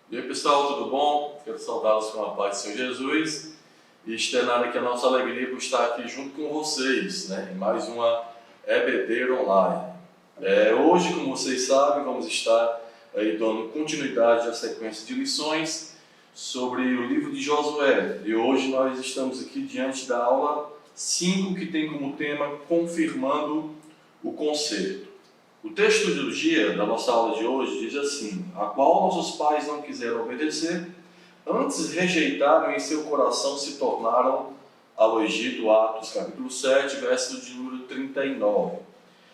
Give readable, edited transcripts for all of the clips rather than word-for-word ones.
E aí pessoal, tudo bom? Quero saudá-los com a paz do Senhor Jesus e externar aqui a nossa alegria por estar aqui junto com vocês, em mais uma EBD Online. Hoje, como vocês sabem, vamos estar aí dando continuidade à sequência de lições sobre o livro de Josué. E hoje nós estamos aqui diante da aula 5, que tem como tema Confirmando o Conserto. O texto do dia da nossa aula de hoje diz assim: a qual nossos pais não quiseram obedecer, antes rejeitaram e em seu coração se tornaram ao Egito. Atos capítulo 7, verso de número 39.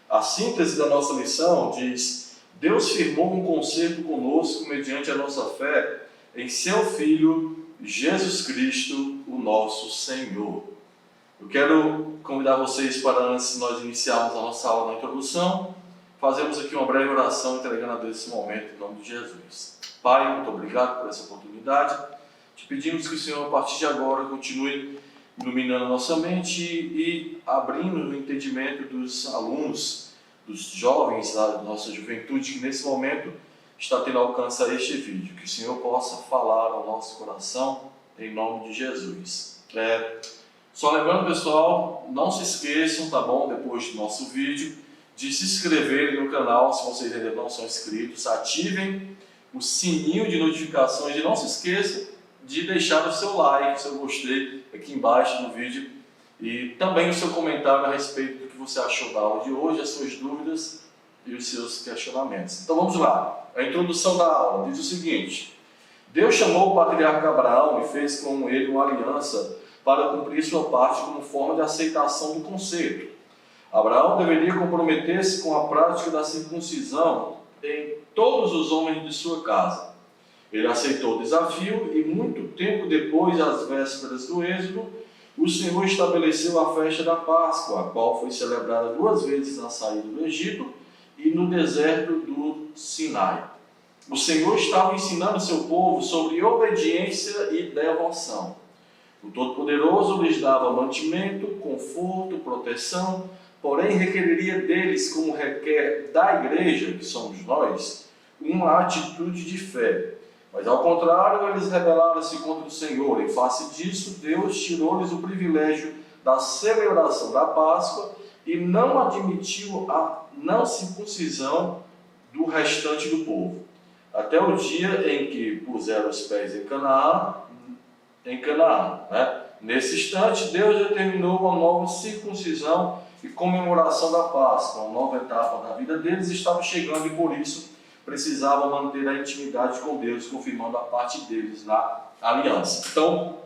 A síntese da nossa lição diz: Deus firmou um concerto conosco mediante a nossa fé em seu Filho Jesus Cristo, o nosso Senhor. Eu quero convidar vocês para, antes de nós iniciarmos a nossa aula na introdução, fazemos aqui uma breve oração entregando a Deus esse momento em nome de Jesus. Pai, muito obrigado por essa oportunidade. Te pedimos que o Senhor, a partir de agora, continue iluminando a nossa mente e abrindo o entendimento dos alunos, dos jovens da nossa juventude, que nesse momento está tendo alcance a este vídeo. Que o Senhor possa falar ao nosso coração em nome de Jesus. Só lembrando, pessoal, não se esqueçam, tá bom, depois do nosso vídeo, de se inscreverem no canal, se vocês ainda não são inscritos. Ativem o sininho de notificações e não se esqueçam de deixar o seu like, o seu gostei aqui embaixo no vídeo e também o seu comentário a respeito do que você achou da aula de hoje, as suas dúvidas e os seus questionamentos. Então vamos lá. A introdução da aula diz o seguinte: Deus chamou o patriarca Abraão e fez com ele uma aliança para cumprir sua parte como forma de aceitação do concerto. Abraão deveria comprometer-se com a prática da circuncisão em todos os homens de sua casa. Ele aceitou o desafio e muito tempo depois, às vésperas do Êxodo, o Senhor estabeleceu a festa da Páscoa, a qual foi celebrada 2 vezes na saída do Egito e no deserto do Sinai. O Senhor estava ensinando seu povo sobre obediência e devoção. O Todo-Poderoso lhes dava mantimento, conforto, proteção, porém requeriria deles, como requer da igreja, que somos nós, uma atitude de fé. Mas ao contrário, eles rebelaram-se contra o Senhor. Em face disso, Deus tirou-lhes o privilégio da celebração da Páscoa e não admitiu a não circuncisão do restante do povo, até o dia em que puseram os pés em Canaã. Nesse instante, Deus determinou uma nova circuncisão e comemoração da Páscoa. Uma nova etapa da vida deles estava chegando e por isso precisavam manter a intimidade com Deus, confirmando a parte deles na aliança. Então,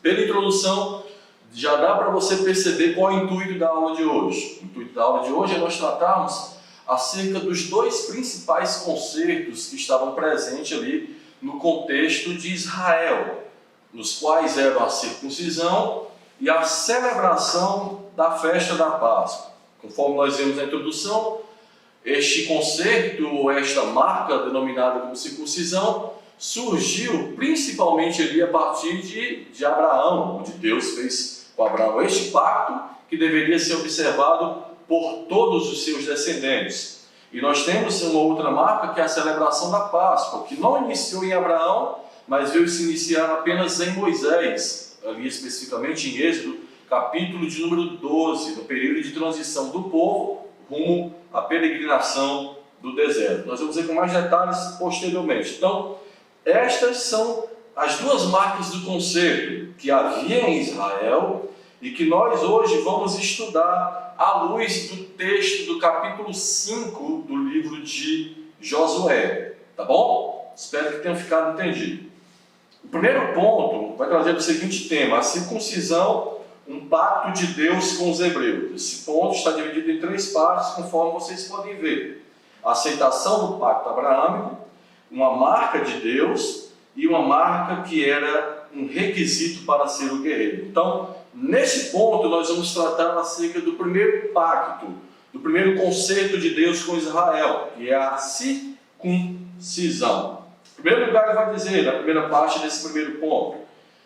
pela introdução, já dá para você perceber qual é o intuito da aula de hoje. O intuito da aula de hoje é nós tratarmos acerca dos 2 principais concertos que estavam presentes ali no contexto de Israel, nos quais eram a circuncisão e a celebração da festa da Páscoa. Conforme nós vemos na introdução, este concerto, esta marca denominada como circuncisão, surgiu principalmente ali a partir de Abraão, onde Deus fez com Abraão este pacto que deveria ser observado por todos os seus descendentes. E nós temos uma outra marca que é a celebração da Páscoa, que não iniciou em Abraão, mas veio se iniciar apenas em Moisés, ali especificamente em Êxodo, capítulo de número 12, no período de transição do povo rumo à peregrinação do deserto. Nós vamos ver com mais detalhes posteriormente. Então, estas são as 2 marcas do concerto que havia em Israel e que nós hoje vamos estudar à luz do texto do capítulo 5 do livro de Josué. Tá bom? Espero que tenham ficado entendido. O primeiro ponto vai trazer o seguinte tema: a circuncisão, um pacto de Deus com os hebreus. Esse ponto está dividido em 3 partes, conforme vocês podem ver: a aceitação do pacto abraâmico, uma marca de Deus e uma marca que era um requisito para ser o guerreiro. Então, nesse ponto, nós vamos tratar acerca do primeiro pacto, do primeiro concerto de Deus com Israel, que é a circuncisão. Em primeiro lugar, ele vai dizer, na primeira parte desse primeiro ponto,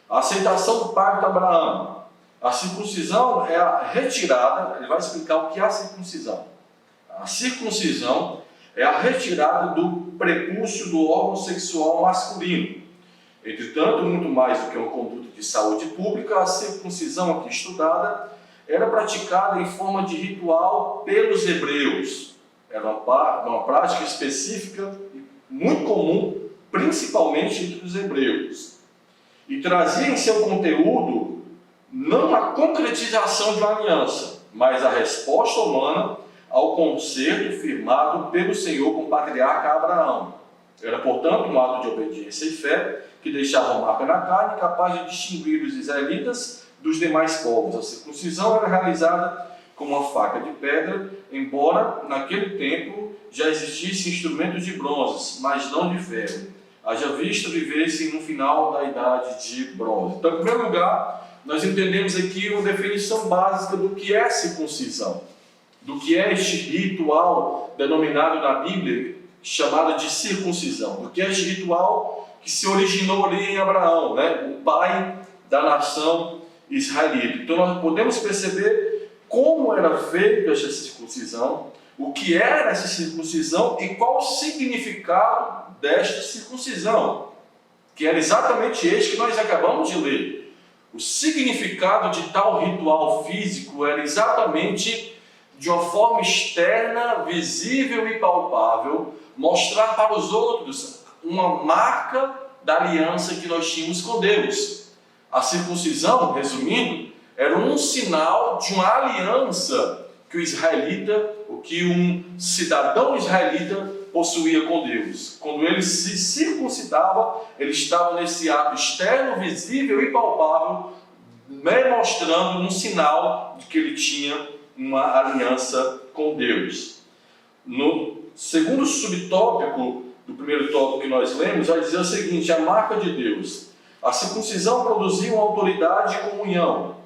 a aceitação do pacto abraâmico. A circuncisão é a retirada, ele vai explicar o que é a circuncisão. A circuncisão é a retirada do prepúcio do órgão sexual masculino. Entretanto, muito mais do que uma conduta de saúde pública, a circuncisão aqui estudada era praticada em forma de ritual pelos hebreus. Era uma prática específica, muito comum, principalmente entre os hebreus. E trazia em seu conteúdo não a concretização de uma aliança, mas a resposta humana ao concerto firmado pelo Senhor com o patriarca Abraão. Era, portanto, um ato de obediência e fé que deixava marca na carne, capaz de distinguir os israelitas dos demais povos. A circuncisão era realizada com uma faca de pedra, embora naquele tempo já existissem instrumentos de bronze, mas não de ferro. Haja visto vivessem no final da idade de bronze. Então, em primeiro lugar, nós entendemos aqui uma definição básica do que é circuncisão, do que é este ritual denominado na Bíblia, chamado de circuncisão, do que é este ritual que se originou ali em Abraão, o pai da nação israelita. Então nós podemos perceber como era feita esta circuncisão, o que era essa circuncisão e qual o significado desta circuncisão, que era exatamente este que nós acabamos de ler. O significado de tal ritual físico era exatamente, de uma forma externa, visível e palpável, mostrar para os outros uma marca da aliança que nós tínhamos com Deus. A circuncisão, resumindo, era um sinal de uma aliança que o israelita, ou que um cidadão israelita possuía com Deus. Quando ele se circuncidava, ele estava nesse ato externo, visível e palpável, mostrando um sinal de que ele tinha uma aliança com Deus. No segundo subtópico do primeiro tópico que nós lemos, vai dizer o seguinte: a marca de Deus. A circuncisão produzia uma autoridade e comunhão,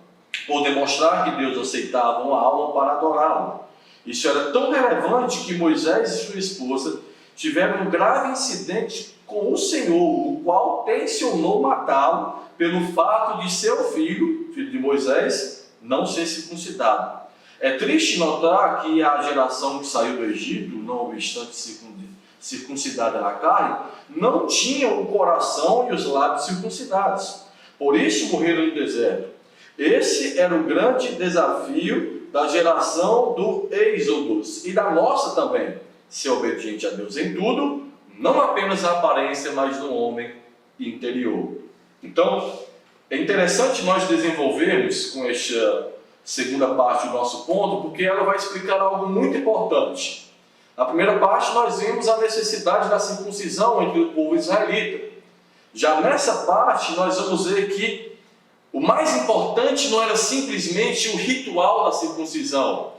por demonstrar que Deus aceitava uma alma para adorá-lo. Isso era tão relevante que Moisés e sua esposa tiveram um grave incidente com o Senhor, o qual tensionou matá-lo pelo fato de seu filho de Moisés, não ser circuncidado. É triste notar que a geração que saiu do Egito, não obstante circuncidada na carne, não tinha o coração e os lábios circuncidados. Por isso morreram no deserto. Esse era o grande desafio da geração do Êxodo e da nossa também. Ser obediente a Deus em tudo, não apenas a aparência, mas no homem interior. Então, é interessante nós desenvolvermos com esta segunda parte do nosso ponto, porque ela vai explicar algo muito importante. Na primeira parte, nós vimos a necessidade da circuncisão entre o povo israelita. Já nessa parte, nós vamos ver que o mais importante não era simplesmente o ritual da circuncisão,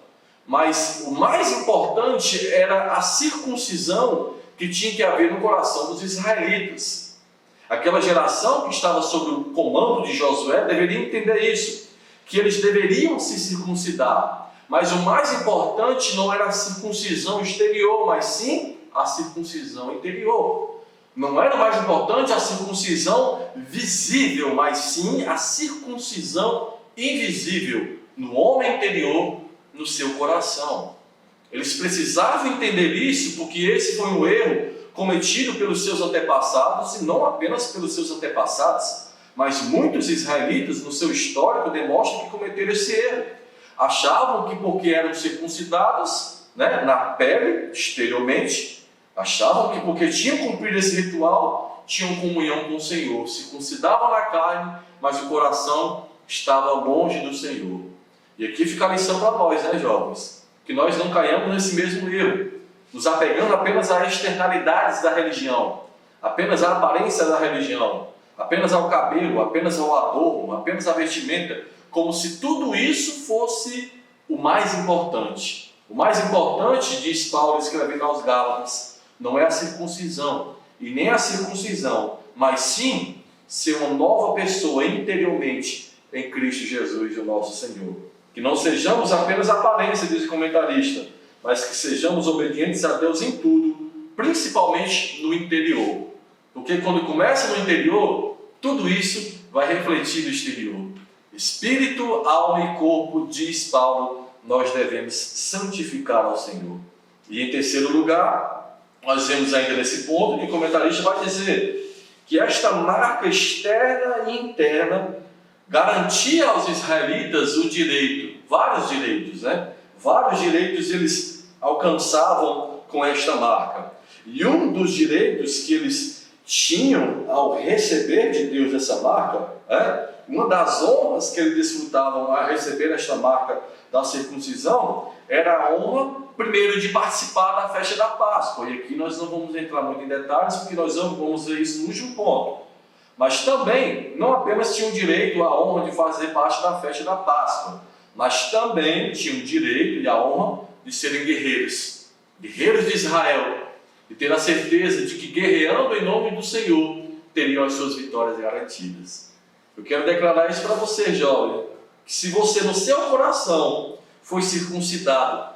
mas o mais importante era a circuncisão que tinha que haver no coração dos israelitas. Aquela geração que estava sob o comando de Josué deveria entender isso, que eles deveriam se circuncidar. Mas o mais importante não era a circuncisão exterior, mas sim a circuncisão interior. Não era mais importante a circuncisão visível, mas sim a circuncisão invisível no homem interior, no seu coração. Eles precisavam entender isso, porque esse foi um erro cometido pelos seus antepassados, e não apenas pelos seus antepassados, mas muitos israelitas no seu histórico demonstram que cometeram esse erro. Achavam que porque eram circuncidados, na pele, exteriormente, achavam que porque tinham cumprido esse ritual, tinham comunhão com o Senhor. Circuncidavam na carne, mas o coração estava longe do Senhor. E aqui fica a lição para nós, jovens, que nós não caiamos nesse mesmo erro, nos apegando apenas às externalidades da religião, apenas à aparência da religião, apenas ao cabelo, apenas ao adorno, apenas à vestimenta, como se tudo isso fosse o mais importante. O mais importante, diz Paulo escrevendo aos Gálatas, não é a circuncisão e nem a circuncisão, mas sim ser uma nova pessoa interiormente em Cristo Jesus, o nosso Senhor. Que não sejamos apenas aparência, diz o comentarista, mas que sejamos obedientes a Deus em tudo, principalmente no interior. Porque quando começa no interior, tudo isso vai refletir no exterior. Espírito, alma e corpo, diz Paulo, nós devemos santificar ao Senhor. E em terceiro lugar, nós vemos ainda nesse ponto que o comentarista vai dizer que esta marca externa e interna garantia aos israelitas o direito, vários direitos, né? Vários direitos eles alcançavam com esta marca. E um dos direitos que eles tinham ao receber de Deus essa marca, uma das honras que eles desfrutavam a receber esta marca da circuncisão, era a honra, primeiro, de participar da festa da Páscoa. E aqui nós não vamos entrar muito em detalhes, porque nós vamos ver isso no último ponto. Mas também, não apenas tinham direito à honra de fazer parte da festa da Páscoa, mas também tinham direito e a honra de serem guerreiros, guerreiros de Israel, e ter a certeza de que guerreando em nome do Senhor, teriam as suas vitórias garantidas. Eu quero declarar isso para você, jovem, que se você no seu coração foi circuncidado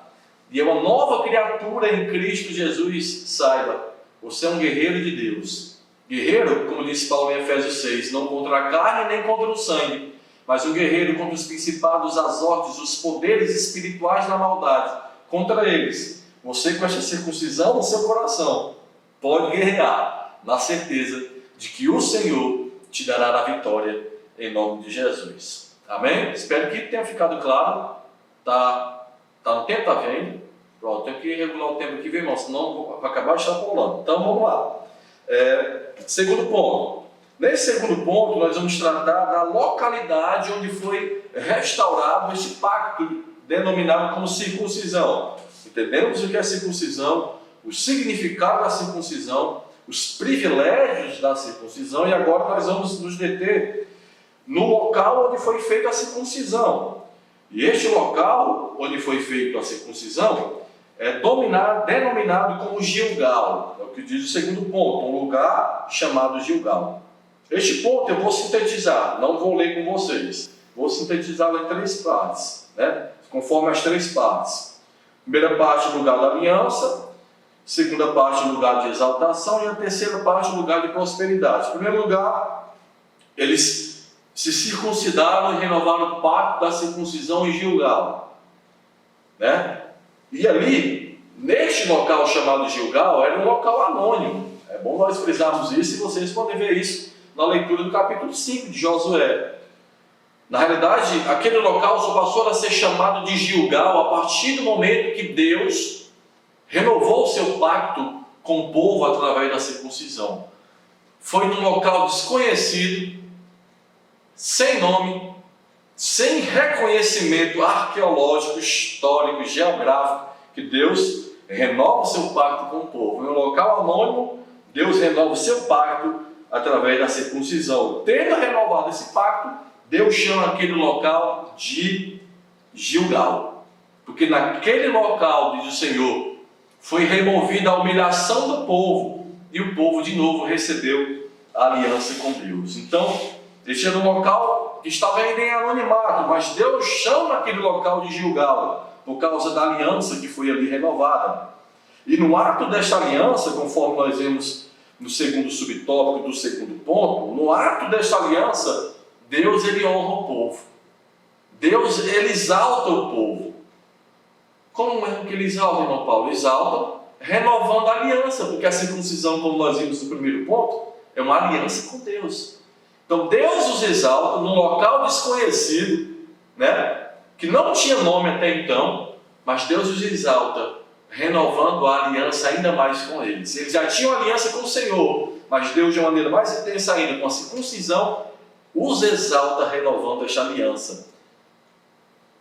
e é uma nova criatura em Cristo Jesus, saiba, você é um guerreiro de Deus. Guerreiro, como disse Paulo em Efésios 6, não contra a carne nem contra o sangue, mas um guerreiro contra os principados, as hortes, os poderes espirituais da maldade, contra eles. Você com esta circuncisão no seu coração pode guerrear na certeza de que o Senhor te dará a vitória em nome de Jesus. Amém? Espero que tenha ficado claro. Tá no tempo, tá vendo? Pronto, tem que regular o tempo aqui, viu, irmão? Senão vai acabar extrapolando. Então vamos lá. Segundo ponto. Nesse segundo ponto, nós vamos tratar da localidade onde foi restaurado este pacto denominado como circuncisão. Entendemos o que é circuncisão, o significado da circuncisão, os privilégios da circuncisão, e agora nós vamos nos deter no local onde foi feita a circuncisão. E este local onde foi feita a circuncisão é denominado como Gilgal, é o que diz o segundo ponto, um lugar chamado Gilgal. Este ponto eu vou sintetizar, não vou ler com vocês, vou sintetizá-lo em 3 partes, conforme as 3 partes. Primeira parte, lugar da aliança. Segunda parte, lugar de exaltação. E a terceira parte, lugar de prosperidade. Em primeiro lugar, eles se circuncidaram e renovaram o pacto da circuncisão em Gilgal. E ali, neste local chamado Gilgal, era um local anônimo. É bom nós frisarmos isso e vocês podem ver isso na leitura do capítulo 5 de Josué. Na realidade, aquele local só passou a ser chamado de Gilgal a partir do momento que Deus renovou o seu pacto com o povo através da circuncisão. Foi num local desconhecido, sem nome, sem reconhecimento arqueológico, histórico, geográfico, que Deus renova o seu pacto com o povo. Em um local anônimo, Deus renova o seu pacto através da circuncisão. Tendo renovado esse pacto, Deus chama aquele local de Gilgal, porque naquele local, diz o Senhor, foi removida a humilhação do povo, e o povo de novo recebeu a aliança com Deus. Então, este era um local que estava ainda em anonimato, mas Deus chama aquele local de Gilgal, por causa da aliança que foi ali renovada. E no ato desta aliança, conforme nós vemos no segundo subtópico do segundo ponto, no ato desta aliança, Deus ele honra o povo. Deus ele exalta o povo. Como é que ele exalta, irmão Paulo? Exalta renovando a aliança, porque a circuncisão, como nós vimos no primeiro ponto, é uma aliança com Deus. Então Deus os exalta num local desconhecido, que não tinha nome até então, mas Deus os exalta renovando a aliança ainda mais com eles. Eles já tinham aliança com o Senhor, mas Deus de uma maneira mais intensa ainda, com a circuncisão, os exalta renovando esta aliança,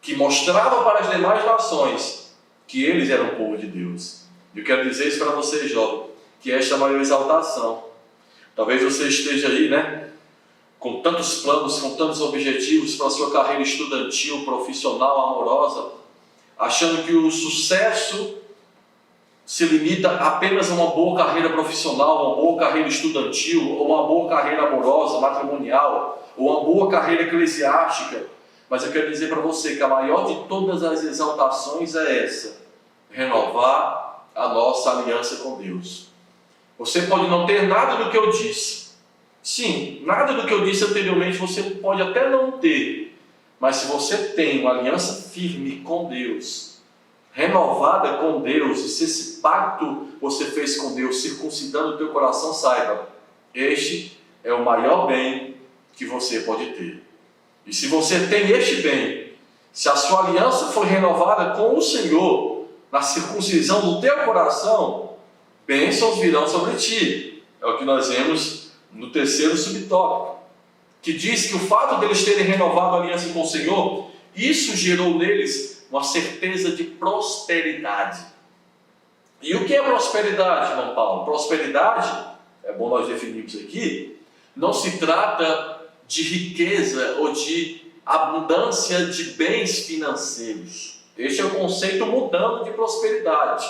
que mostrava para as demais nações que eles eram o povo de Deus. Eu quero dizer isso para você, jovem, que esta é a maior exaltação. Talvez você esteja aí, com tantos planos, com tantos objetivos para a sua carreira estudantil, profissional, amorosa, achando que o sucesso se limita apenas a uma boa carreira profissional, uma boa carreira estudantil, ou uma boa carreira amorosa, matrimonial, ou uma boa carreira eclesiástica. Mas eu quero dizer para você que a maior de todas as exaltações é essa: renovar a nossa aliança com Deus. Você pode não ter nada do que eu disse. Sim, nada do que eu disse anteriormente você pode até não ter. Mas se você tem uma aliança firme com Deus, renovada com Deus, e se esse pacto você fez com Deus, circuncidando o teu coração, saiba, este é o maior bem que você pode ter. E se você tem este bem, se a sua aliança foi renovada com o Senhor, na circuncisão do teu coração, bênçãos virão sobre ti. É o que nós vemos no terceiro subtópico, que diz que o fato deles terem renovado a aliança com o Senhor, isso gerou neles uma certeza de prosperidade. E o que é prosperidade, irmão Paulo? Prosperidade, é bom nós definirmos aqui, não se trata de riqueza ou de abundância de bens financeiros. Este é o conceito mundano de prosperidade.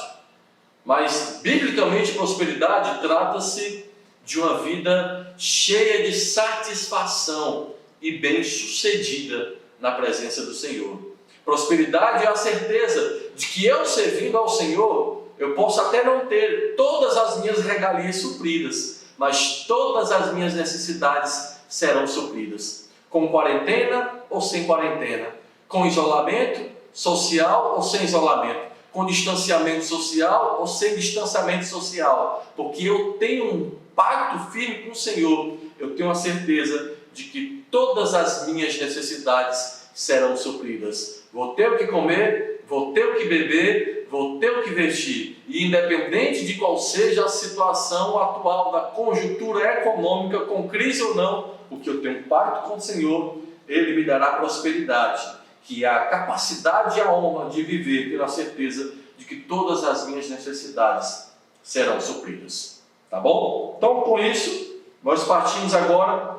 Mas, biblicamente, prosperidade trata-se de uma vida cheia de satisfação e bem-sucedida na presença do Senhor. Prosperidade é a certeza de que eu, servindo ao Senhor, eu posso até não ter todas as minhas regalias supridas, mas todas as minhas necessidades serão supridas. Com quarentena ou sem quarentena, com isolamento social ou sem isolamento, com distanciamento social ou sem distanciamento social, porque eu tenho um pacto firme com o Senhor, eu tenho a certeza de que todas as minhas necessidades serão supridas. Vou ter o que comer, vou ter o que beber, vou ter o que vestir. E independente de qual seja a situação atual da conjuntura econômica, com crise ou não, porque eu tenho um pacto com o Senhor, Ele me dará prosperidade, que é a capacidade e a honra de viver pela certeza de que todas as minhas necessidades serão supridas. Tá bom? Então, com isso, nós partimos agora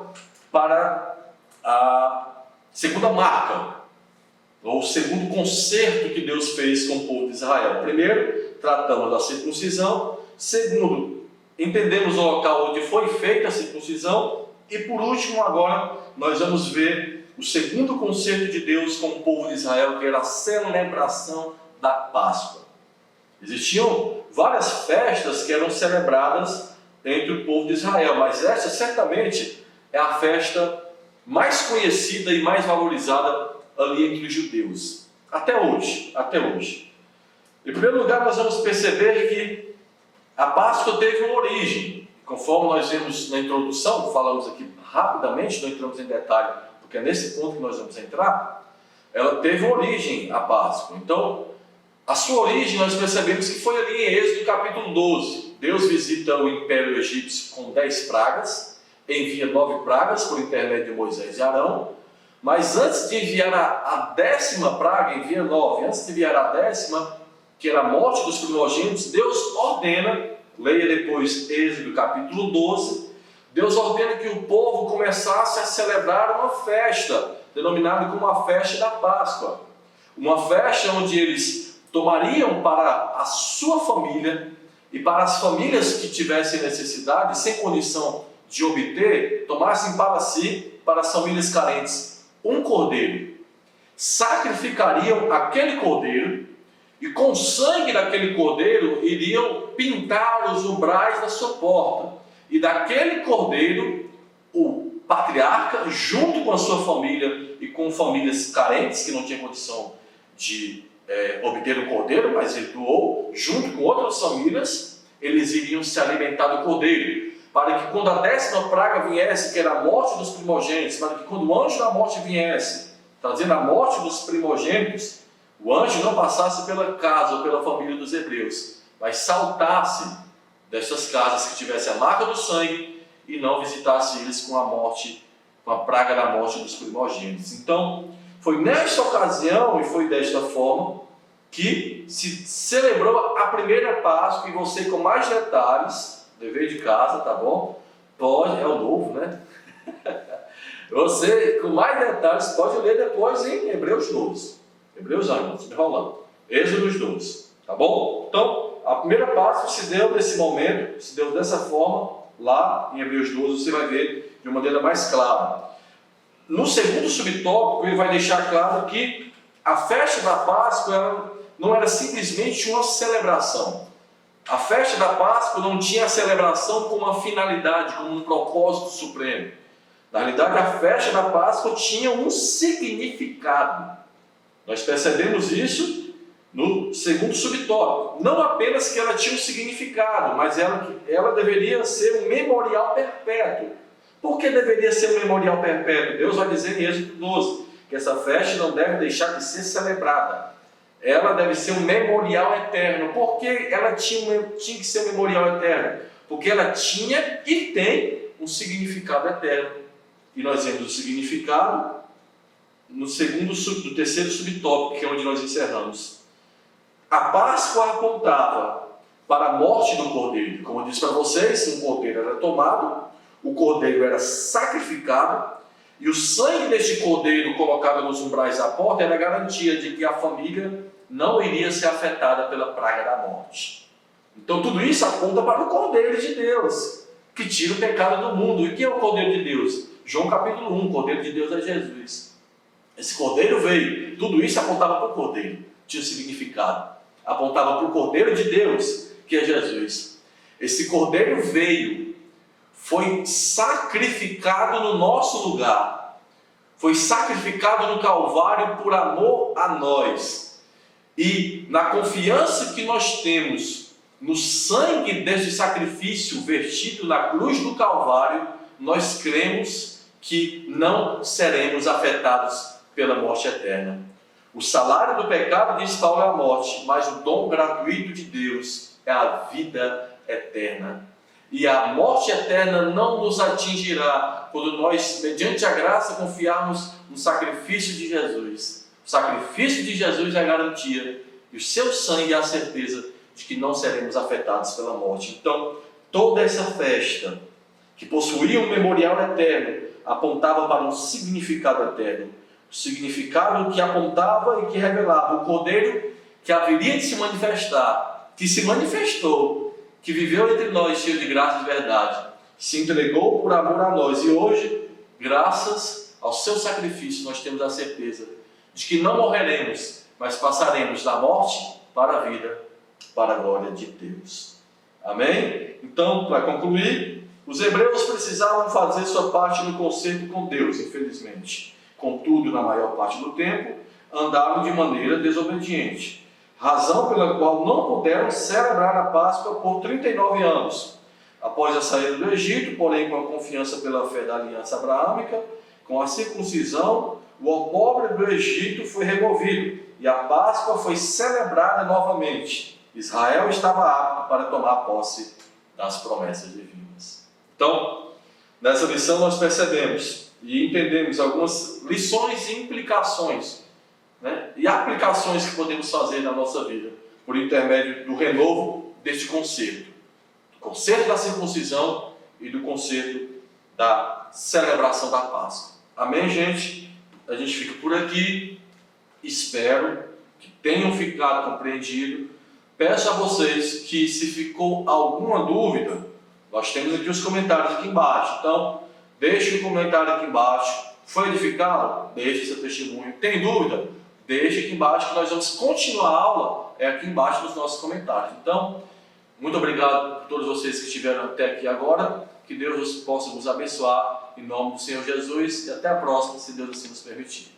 para a segunda marca, ou o segundo concerto que Deus fez com o povo de Israel. Primeiro, tratamos da circuncisão. Segundo, entendemos o local onde foi feita a circuncisão. E por último, agora, nós vamos ver o segundo concerto de Deus com o povo de Israel, que era a celebração da Páscoa. Existiam várias festas que eram celebradas entre o povo de Israel, mas essa certamente é a festa mais conhecida e mais valorizada ali entre os judeus, até hoje. Em primeiro lugar, nós vamos perceber que a Páscoa teve uma origem, conforme nós vemos na introdução, falamos aqui rapidamente, não entramos em detalhe, porque é nesse ponto que nós vamos entrar. Ela teve uma origem, a Páscoa. Então, a sua origem nós percebemos que foi ali em Êxodo capítulo 12. Deus visita o Império Egípcio com 10 pragas, envia 9 pragas por intermédio de Moisés e Arão, mas antes de enviar a 10ª praga, envia 9, antes de enviar a 10ª, que era a morte dos primogênitos, Deus ordena, leia depois Êxodo capítulo 12, Deus ordena que o povo começasse a celebrar uma festa, denominada como a festa da Páscoa. Uma festa onde eles tomariam para a sua família e para as famílias que tivessem necessidade, sem condição de obter, tomassem para si, para as famílias carentes, um cordeiro. Sacrificariam aquele cordeiro e com o sangue daquele cordeiro iriam pintar os umbrais da sua porta. E daquele cordeiro, o patriarca, junto com a sua família e com famílias carentes que não tinham condição de obter o cordeiro, mas ele doou, junto com outras famílias, eles iriam se alimentar do cordeiro, para que quando a 10ª praga viesse, que era a morte dos primogênitos, para que quando o anjo da morte viesse, trazendo a morte dos primogênitos, o anjo não passasse pela casa ou pela família dos hebreus, mas saltasse dessas casas que tivesse a marca do sangue e não visitasse eles com a morte, com a praga da morte dos primogênitos. Então, foi nesta ocasião e foi desta forma que se celebrou a primeira Páscoa, e você com mais detalhes, dever de casa, tá bom? Pode, é o novo, né? Você com mais detalhes pode ler depois em Hebreus 12. Hebreus não, se enrolando. Êxodo 12, tá bom? Então, a primeira Páscoa se deu nesse momento, se deu dessa forma, lá em Hebreus 12, você vai ver de uma maneira mais clara. No segundo subtópico, ele vai deixar claro que a festa da Páscoa não era simplesmente uma celebração. A festa da Páscoa não tinha a celebração como uma finalidade, como um propósito supremo. Na realidade, a festa da Páscoa tinha um significado. Nós percebemos isso no segundo subtópico. Não apenas que ela tinha um significado, mas ela deveria ser um memorial perpétuo. Por que deveria ser um memorial perpétuo? Deus vai dizer em Êxodo 12 que essa festa não deve deixar de ser celebrada. Ela deve ser um memorial eterno. Por que ela tinha que ser um memorial eterno? Porque ela tinha e tem um significado eterno. E nós vemos o significado no terceiro subtópico, que é onde nós encerramos. A Páscoa apontava para a morte do cordeiro. Como eu disse para vocês, um cordeiro era tomado, o cordeiro era sacrificado, e o sangue deste cordeiro colocado nos umbrais da porta era a garantia de que a família não iria ser afetada pela praga da morte. Então tudo isso aponta para o Cordeiro de Deus, que tira o pecado do mundo. E quem é o Cordeiro de Deus? João capítulo 1, o Cordeiro de Deus é Jesus. Esse Cordeiro veio, tudo isso apontava para o Cordeiro, tinha significado. Apontava para o Cordeiro de Deus, que é Jesus. Esse Cordeiro veio, foi sacrificado no nosso lugar, foi sacrificado no Calvário por amor a nós. E na confiança que nós temos no sangue desse sacrifício vertido na cruz do Calvário, nós cremos que não seremos afetados pela morte eterna. O salário do pecado, diz Paulo, é a morte, mas o dom gratuito de Deus é a vida eterna. E a morte eterna não nos atingirá quando nós, mediante a graça, confiarmos no sacrifício de Jesus. O sacrifício de Jesus é a garantia, e o seu sangue é a certeza de que não seremos afetados pela morte. Então, toda essa festa, que possuía um memorial eterno, apontava para um significado eterno. O significado que apontava e que revelava o Cordeiro que haveria de se manifestar, que se manifestou, que viveu entre nós cheio de graça e de verdade, se entregou por amor a nós. E hoje, graças ao seu sacrifício, nós temos a certeza de que não morreremos, mas passaremos da morte para a vida, para a glória de Deus. Amém? Então, para concluir, os hebreus precisavam fazer sua parte no concerto com Deus, infelizmente. Contudo, na maior parte do tempo, andaram de maneira desobediente, razão pela qual não puderam celebrar a Páscoa por 39 anos. Após a saída do Egito, porém com a confiança pela fé da aliança abraâmica, com a circuncisão, o opróbrio do Egito foi removido e a Páscoa foi celebrada novamente. Israel estava apto para tomar posse das promessas divinas. Então, nessa lição nós percebemos e entendemos algumas lições e implicações, né, e aplicações que podemos fazer na nossa vida por intermédio do renovo deste concerto. Do concerto da circuncisão e do concerto da celebração da Páscoa. Amém, gente? A gente fica por aqui. Espero que tenham ficado compreendido. Peço a vocês que, se ficou alguma dúvida, nós temos aqui os comentários aqui embaixo. Então, deixe um comentário aqui embaixo. Foi edificado? Deixe seu testemunho. Tem dúvida? Deixe aqui embaixo que nós vamos continuar a aula aqui embaixo nos nossos comentários. Então, muito obrigado por todos vocês que estiveram até aqui agora. Que Deus possa nos abençoar em nome do Senhor Jesus. E até a próxima, se Deus assim nos permitir.